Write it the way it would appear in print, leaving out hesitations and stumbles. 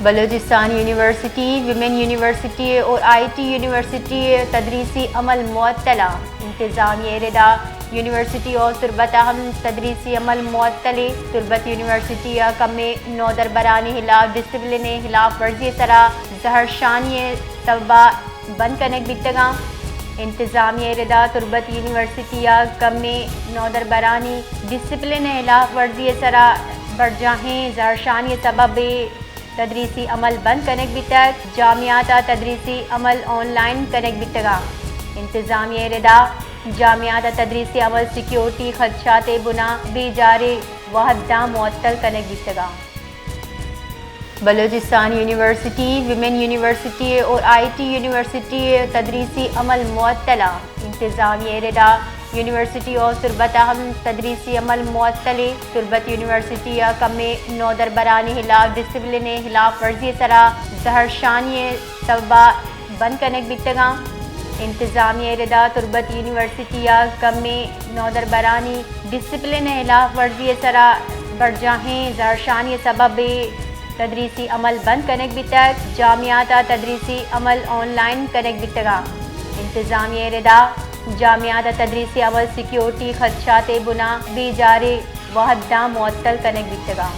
Balochistan university, women university اور I T university تدریسی عمل معطلہ۔ انتظامیہ ردا یونیورسٹی اور تربت اہم تدریسی عمل معطلے۔ تربت یونیورسٹی کم نودر برانی خلاف ڈسپلن خلاف ورزی سرا زہرشانی طلبہ بند کنک بیتگاں۔ انتظامیہ ردا تربت یونیورسٹی کم نودر برانی ڈسپلن خلاف ورزی سرا برجاہیں زہرشانی سبب تدریسی عمل بند کنک بیتگ۔ جامعات تدریسی عمل آن لائن کنک بیتگاں۔ انتظامیہ ردا جامعات تدریسی عمل سیکیورٹی خدشات بنا بھی جاری وحدہ معطل کنک بیتگاں۔ بلوچستان یونیورسٹی، ویمن یونیورسٹی اور آئی ٹی یونیورسٹی تدریسی عمل معطلہ۔ انتظامیہ ردا یونیورسٹی اور تربت اہم تدریسی عمل معطلے۔ تربت یونیورسٹی کم نودر برانی خلاف ڈسپلن خلاف ورزی سرا زہرشانی طلبہ بند کنک بیتگاں۔ انتظامیہ ردا تربت یونیورسٹی کم نودر برانی ڈسپلن خلاف ورزی سرا برجاہیں زہرشانی سبب تدریسی عمل بند کنک بیتگ۔ جامعات تدریسی عمل آن لائن کنک بیتگاں۔ انتظامیہ ردا جامعات تدریسی عمل سیکیورٹی خدشات بنا بھی جاری وحدہ معطل کنک بیتگاں۔